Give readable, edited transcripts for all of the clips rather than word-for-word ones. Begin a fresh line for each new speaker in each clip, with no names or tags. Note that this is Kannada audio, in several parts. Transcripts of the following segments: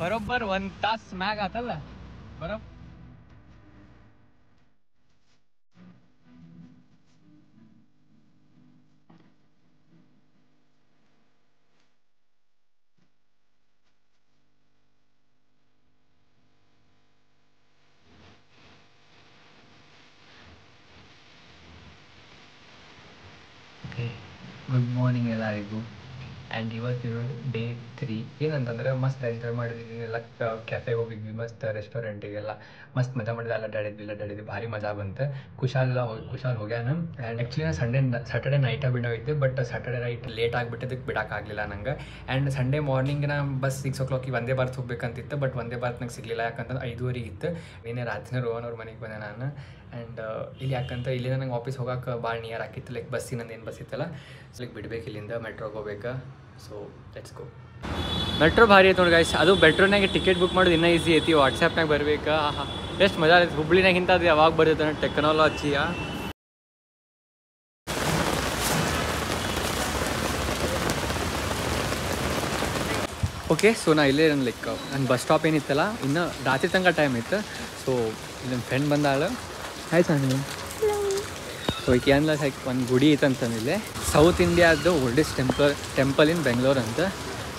बरोबर 1 तास ಮ್ಯಾಗ ಆತಲ್ಲ ಬರೋಬ್ಬರ. ಓಕೆ, ಗುಡ್ ಮಾರ್ನಿಂಗ್ ಎಲ್ಲರಿಗೂ. ಆ್ಯಂಡ್ ಇವತ್ತು ಡೇ 3. ಏನಂತಂದರೆ ಮಸ್ತ್ ಎಂಜಾಯ್ ಮಾಡಿದ್ವಿ ಎಲ್ಲ. ಕ್ಯಾಫೆಗೆ ಹೋಗಿದ್ವಿ, ಮಸ್ತ್ ರೆಸ್ಟೋರೆಂಟಿಗೆಲ್ಲ ಮಸ್ತ್ ಮಜಾ ಮಾಡಿದ್ವಿ. ಅಡ್ಡಾಡಿದ್ವಿ ಭಾರಿ ಮಜಾ ಬಂತು. ಕುಶಾಲ್ ಹೋಗ್ಯಾನ. ಆ್ಯಂಡ್ ಆ್ಯಕ್ಚುಲಿ ನಾನು ಸ್ಯಾಟರ್ಡೆ ನೈಟ ಬಿಡೋಗಿದ್ದೆ, ಬಟ್ ಸ್ಯಾಟರ್ಡೆ ನೈಟ್ ಲೇಟ್ ಆಗಿಬಿಟ್ಟಿದ್ದಕ್ಕೆ ಬಿಡೋಕ್ಕಾಗಲಿಲ್ಲ ನಂಗೆ. ಆ್ಯಂಡ್ ಸಂಡೇ ಮಾರ್ನಿಂಗ್ ನಾ bus 6 o'clock Vande Bharat ಹೋಗ್ಬೇಕಂತಿತ್ತು, but Vande Bharat ನಂಗೆ ಸಿಗಲಿಲ್ಲ. ಯಾಕಂತಂದ್ರೆ 5:30 ಇತ್ತು. ನಿನ್ನೆ ರಾತ್ರಿನೇ ರೋಹನ್ ಅವ್ರ ಮನೆಗೆ ಬಂದೆ ನಾನು. ಆ್ಯಂಡ್ ಇಲ್ಲಿ ಯಾಕಂತ ಇಲ್ಲಿಂದ ನಂಗೆ ಆಫೀಸ್ ಹೋಗೋಕೆ ಭಾಳ ನಿಯರ್ ಆಗಿತ್ತು. ಲೈಕ್ ಬಸ್ಸಿನಂದು ಏನು ಬಸ್ ಇತ್ತಲ್ಲ, ಸೊ ಲೈಕ್ ಬಿಡ್ಬೇಕು ಇಲ್ಲಿಂದ ಮೆಟ್ರೋಗೆ ಹೋಗ್ಬೇಕು. So let's go. ಮೆಟ್ರೋ ಭಾರಿ ಐತೆ ನೋಡಿ ಗೈಸ್. ಅದು ಮೆಟ್ರೋನಾಗೆ ಟಿಕೆಟ್ ಬುಕ್ ಮಾಡೋದು ಇನ್ನೂ ಈಸಿ ಐತಿ. ವಾಟ್ಸಪ್ನಾಗ ಬರ್ಬೇಕಾ, ಎಷ್ಟು ಮಜಾ ಐತಿ. ಹುಬ್ಳಿನಾಗಿಂತ ಅದು ಯಾವಾಗ ಬರ್ತೈತೆ ಅನ್ನೋ ಟೆಕ್ನಾಲಜಿಯ. ಓಕೆ, ಸೊ ನಾ ಇಲ್ಲೇ ಲೈಕ್ ನನ್ನ ಬಸ್ ಸ್ಟಾಪ್ ಏನಿತ್ತಲ್ಲ, ಇನ್ನು ರಾತ್ರಿ ತನಕ ಟೈಮ್ ಇತ್ತು. ಸೊ ಇಲ್ಲಿ ನನ್ನ ಫ್ರೆಂಡ್ ಬಂದಾಳು. ಆಯ್ತು ನಾನು ಸೊ ಈಗ ಏನಿಲ್ಲ, ಲೈಕ್ ಒಂದು ಗುಡಿ ಐತಂತಂದಿಲ್ಲೇ, ಸೌತ್ ಇಂಡಿಯಾದ ಓಲ್ಡೆಸ್ಟ್ ಟೆಂಪಲ್ ಇನ್ ಬೆಂಗಳೂರು ಅಂತ.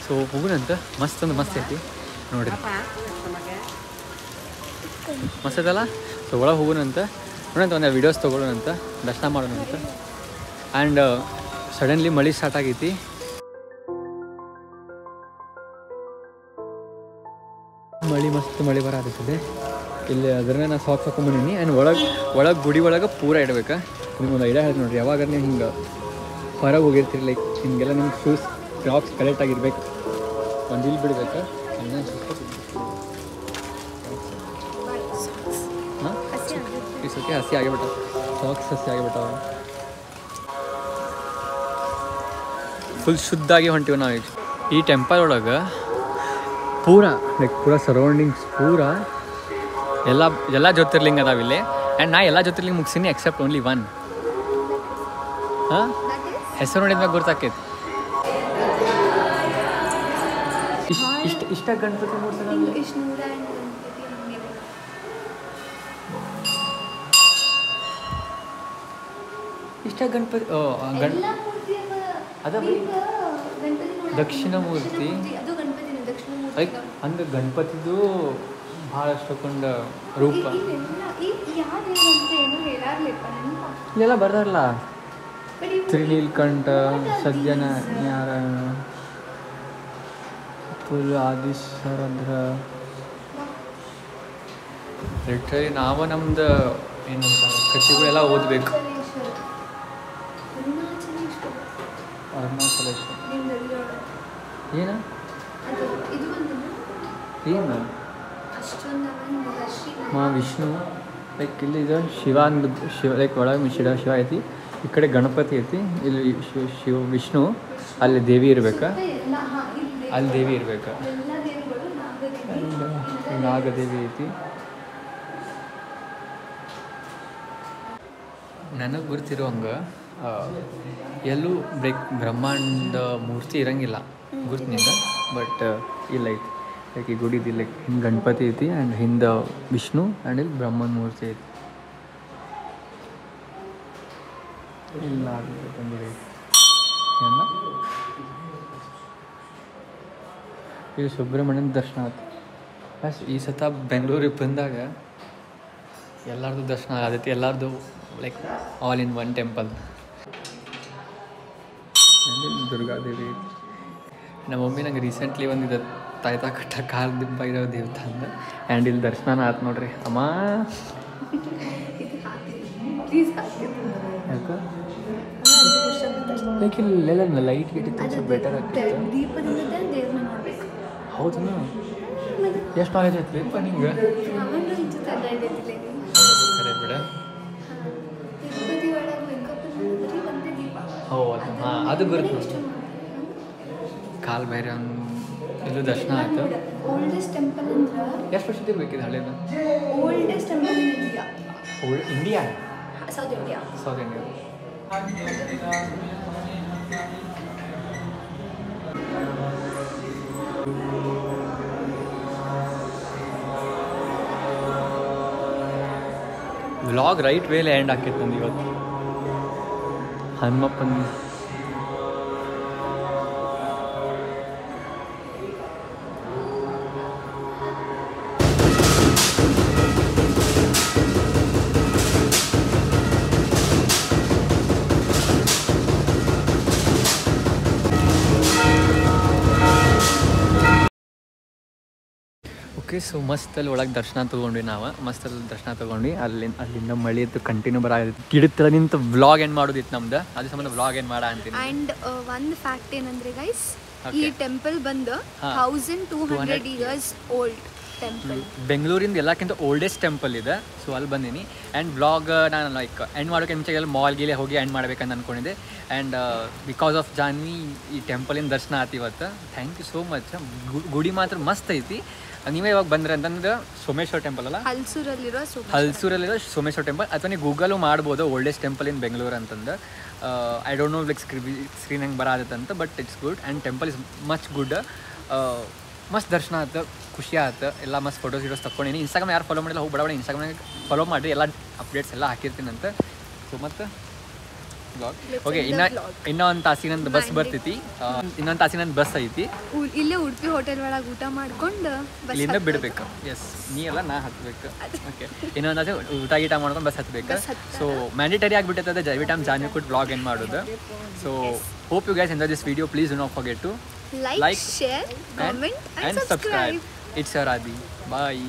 ಸೊ ಹೋಗೋಣಂತ. ಮಸ್ತ್ ಅಂದ್ರೆ ಮಸ್ತ್ ಐತಿ ನೋಡಿರಿ, ಮಸ್ತ್ ಐತಲ್ಲ. ಸೊ ಒಳಗೆ ಹೋಗೋಣಂತ, ನೋಡಂತ ಒಂದು ವೀಡಿಯೋಸ್ ತೊಗೊಳ್ಳೋಣಂತ, ದರ್ಶನ ಮಾಡೋಣಂತ. ಆ್ಯಂಡ್ ಸಡನ್ಲಿ ಮಳೆ ಸ್ಟಾರ್ಟ್ ಆಗೈತಿ. ಮಸ್ತ್ ಮಳೆ ಬರತ್ತಿದೆ ಇಲ್ಲಿ. ಅದ್ರನ್ನ ನಾನು ಸಾಕ್ಸ್ ಹಾಕೊಂಡ್ಬಂದೀನಿ. ಆ್ಯಂಡ್ ಒಳಗೆ ಗುಡಿ ಒಳಗೆ ಪೂರ ಇಡ್ಬೇಕು. ನಿಮ್ಗೊಂದು ಐಡಿಯಾ ಹೇಳಿ ನೋಡಿರಿ, ಯಾವಾಗ ನೀವು ಹಿಂಗೆ ಹೊರಗೆ ಹೋಗಿರ್ತೀರಿ, ಲೈಕ್ ಹಿಂಗೆಲ್ಲ ನಿಮ್ಗೆ ಶೂಸ್ ಕ್ರಾಕ್ಸ್ ಕರೆಕ್ಟಾಗಿರ್ಬೇಕು. ಒಂದು ಇಲ್ಲಿ ಬಿಡ್ಬೇಕು. ಹಾಂ, ಇಸೋಕೆ ಹಸಿ ಆಗಿಬಿಟ್ಟ, ಸಾಕ್ಸ್ ಹಸಿ ಆಗಿಬಿಟ್ಟಾವ. ಫುಲ್ ಶುದ್ಧಾಗಿ ಹೊಂಟಿವಿ ನಾವು ಈಗ. ಈ ಟೆಂಪಲ್ ಒಳಗೆ ಪೂರ ಸರೌಂಡಿಂಗ್ಸ್ ಎಲ್ಲ ಜ್ಯೋತಿರ್ಲಿಂಗ ಅದಾವಿಲ್ಲಿ. ಆ್ಯಂಡ್ ನಾ ಎಲ್ಲ ಜ್ಯೋತಿರ್ಲಿಂಗ ಮುಗಿಸೀನಿ ಎಕ್ಸೆಪ್ಟ್ ಓನ್ಲಿ 1. ಹಾಂ, ಹೆಸರು ನೋಡಿದ್ಮ್ಯಾಗ ಗೊತ್ತಾಕೈತಿ. ಇಷ್ಟ ಗಣಪತಿ ಮೂರ್ತಿ ಇಷ್ಟ ಗಣಪತಿ ಅದ ದಕ್ಷಿಣ ಮೂರ್ತಿ. ಲೈಕ್ ಅಂದ್ರೆ ಗಣಪತಿದು ಭಾಳಷ್ಟೊಂದು ರೂಪ ಇಲ್ಲೆಲ್ಲ ಬರ್ದಾರಲ್ಲ, ತ್ರಿನೀಲಕಂಠ, ಸತ್ಯನಾರಾಯಣ, ಫುಲ್ ಆದಿಶರದ್ರ. ಲಿಟ್ರಲಿ ನಾವು ನಮ್ದು ಏನಂತ ಕಥೆಗಳೆಲ್ಲ ಓದಬೇಕು. ಅರುಣಾಚಲೇಶ್ವರ ಏನು ವಿಷ್ಣು. ಲೈಕ್ ಇಲ್ಲಿ ಇದು ಶಿವ ಲೈಕ್ ಒಳಗೆ ಶಿವ ಐತಿ, ಈ ಕಡೆ ಗಣಪತಿ ಐತಿ, ಇಲ್ಲಿ ವಿಷ್ಣು, ಅಲ್ಲಿ ದೇವಿ ಇರ್ಬೇಕಾ, ಅಲ್ಲಿ ದೇವಿ ಇರ್ಬೇಕಾ, ನಾಗದೇವಿ ಐತಿ. ನನಗೆ ಗುರ್ತಿರೋ ಹಂಗೆ ಎಲ್ಲೂ ಬ್ರಹ್ಮಾಂಡ ಮೂರ್ತಿ ಇರಂಗಿಲ್ಲ ಗುರ್ತಿನಿಂದ, ಬಟ್ ಇಲ್ಲ ಐತಿ. ಲೈಕ್ ಈ ಗುಡಿದು ಲೈಕ್ ಹಿಂದೆ ಗಣಪತಿ ಐತಿ ಆ್ಯಂಡ್ ಹಿಂದೆ ವಿಷ್ಣು ಆ್ಯಂಡ್ ಇಲ್ಲಿ ಬ್ರಹ್ಮನ ಮೂರ್ತಿ ಐತಿ. ಇಲ್ಲ ಬಂದಿದೆ ಎಲ್ಲ. ಇದು ಸುಬ್ರಹ್ಮಣ್ಯನ ದರ್ಶನ ಆಯ್ತು. ಬಸ್ ಈ ಸತ ಬೆಂಗಳೂರಿಗೆ ಬಂದಾಗ ಎಲ್ಲರದು ದರ್ಶನ ಆಗೈತಿ. ಎಲ್ಲರದು like all in one temple. Durgadevi. ನಮ್ಮ ಮಮ್ಮಿ ನಂಗೆ ರೀಸೆಂಟ್ಲಿ ಒಂದಿದೆ ತಾಯ್ತಾ ಕಟ್ಟ ಕಾಲು ದಿಬ್ಬ ಇರೋ ದೇವತ ಅಂದ. ಆ್ಯಂಡ್ ಇಲ್ಲಿ ದರ್ಶನ ಆಯ್ತು ನೋಡ್ರಿ. ಅಮ್ಮ ಯಾಕೆ ಲೈಕ್ ಇಲ್ಲೆಲ್ಲ ಲೈಟ್ ಗಿಟ್ಟಿತ್ತು ಬೆಟರ್ ಆಗ್ತಿತ್ತು. ಹೌದಾ, ಎಷ್ಟು ನಾಲೆಜ್ ಐತ್ಲಿಪ್ಪ ನಿಂಗೆ? ಖರೆ ಬಿಡ. ಹೌದು, ಹಾಂ ಅದು ಗುರುತು. ಕಾಲ್ ಬೇರೆ ಇದು ದರ್ಶನ ಆಯ್ತು. ಎಷ್ಟು ವರ್ಷದ ಬೇಕಿದೆ ಹಳ್ಳೇದು? India, South India. Vlog right ವೇಲೆ ಎಂಡ್ ಆಕೈತೆ ನಂದು ಇವತ್ತು. ಹನುಮಪ್ಪನ ಓಕೆ. ಸೊ ಮಸ್ತ್ ಅಲ್ಲಿ ಒಳಗೆ ದರ್ಶನ ತೊಗೊಂಡ್ವಿ ನಾವು. ಮಸ್ತ್ ಅಲ್ಲಿ ದರ್ಶನ ತೊಗೊಂಡ್ವಿ. ಅಲ್ಲಿಂದ ಮಳೆ ಇತ್ತು ಕಂಟಿನ್ಯೂ ಬರಾಗಿತ್ತು. ಗಿಡದ ನಿಂತು ವ್ಲಾಗ್ ಏನು ಮಾಡೋದಿತ್ತು ನಮ್ದು. ಅದ್ರ ಸಂಬಂಧ ವ್ಲಾಗ್ ಏನು ಮಾಡ ಅಂತೀನಿ.
ಆ್ಯಂಡ್ ಒಂದು ಫ್ಯಾಕ್ಟ್ ಏನಂದ್ರೆ ಗೈಸ್, ಈ ಟೆಂಪಲ್ ಬಂದು 1200 ಇಯರ್ಸ್ ಓಲ್ಡ್ ಟೆಂಪಲ್.
ಬೆಂಗಳೂರಿಂದ ಎಲ್ಲಕ್ಕಿಂತ ಓಲ್ಡೆಸ್ಟ್ ಟೆಂಪಲ್ ಇದೆ. ಸೊ ಅಲ್ಲಿ ಬಂದೀನಿ. ಆ್ಯಂಡ್ ವ್ಲಾಗ್ ನಾನು ಲೈಕ್ ಎಂಡ್ ಮಾಡೋಕೆ ಮುಂಚೆಗೆಲ್ಲ ಮಾಲ್ಗಿಲೆ ಹೋಗಿ ಎಂಡ್ ಮಾಡ್ಬೇಕಂತ ಅಂದ್ಕೊಂಡಿದ್ದೆ. ಆ್ಯಂಡ್ ಬಿಕಾಸ್ ಆಫ್ ಜಾನ್ವಿ ಈ ಟೆಂಪಲಿನ ದರ್ಶನ ಆಯ್ತು ಇವತ್ತು. Thank you so much. ಗುಡಿ ಮಾತ್ರ ಮಸ್ತ್ ಐತಿ. ನೀವೇ ಇವಾಗ ಬಂದ್ರೆ ಅಂತಂದ್ರೆ ಸೋಮೇಶ್ವರ ಟೆಂಪಲ್ ಅಲ್ಲ, ಹಲ್ಸೂರಲ್ಲಿರೋ ಸೋಮೇಶ್ವರ ಟೆಂಪಲ್. ಅಥವಾ ನೀವು ಗೂಗಲು ಮಾಡ್ಬೋದು ಓಲ್ಡೆಸ್ಟ್ ಟೆಂಪಲ್ ಇನ್ ಬೆಂಗಳೂರು ಅಂತಂದು. I don't know like screen ಹೆಂಗೆ ಬರೋದತ್ತೆ ಅಂತ, but it's good. And temple is much good. ಮಸ್ತ್ ದರ್ಶನ ಆಯ್ತು, ಖುಷಿ ಆಯ್ತು. ಎಲ್ಲ ಮಸ್ತ್ ಫೋಟೋಸ್ ತಗೊಂಡಿನಿ. ಇನ್ಸ್ಟಾಗ್ರಾಮ್ ಯಾರು ಫಾಲೋ ಮಾಡಿಲ್ಲ ಹೋಗಿ ಬಡಬಡ ಇನ್ಸ್ಟಾಗ್ರಾಮ್ನಾಗ ಫಾಲೋ ಮಾಡಿ, ಎಲ್ಲ ಅಪ್ಡೇಟ್ಸ್ ಎಲ್ಲ ಹಾಕಿರ್ತೀನಿ ಅಂತ. ಸೊ ಮತ್ತು ಬ್ಲಾಗ್ ಓಕೆ. ಇನ್ನೂ ಒಂದು ತಾಸಿನಂದು ಬಸ್ ಬರ್ತೈತಿ. ಇನ್ನೊಂದು ತಾಸಿನಂದು ಬಸ್ ಐತಿ.
ಇಲ್ಲೇ ಉಡುಪಿ ಹೋಟೆಲ್ ಒಳಗೆ ಊಟ ಮಾಡ್ಕೊಂಡು
ಇಲ್ಲಿಂದ ಬಿಡ್ಬೇಕು. ಎಸ್, ನೀ ಎಲ್ಲ ನಾ ಹತ್ಬೇಕು. ಓಕೆ. ಇನ್ನೊಂದು ತಾಸು ಊಟ ಮಾಡ್ಕೊಂಡು ಬಸ್ ಹತ್ಬೇಕು. ಸೊ ಮ್ಯಾಂಡೇಟರಿ ಆಗಿಬಿಟ್ಟೈತೆ every time Janhvi could blog ಏನು ಮಾಡೋದು. So hope you guys enjoy this video. Please do not forget to
like, share, comment and subscribe.
It's your Adi. Bye.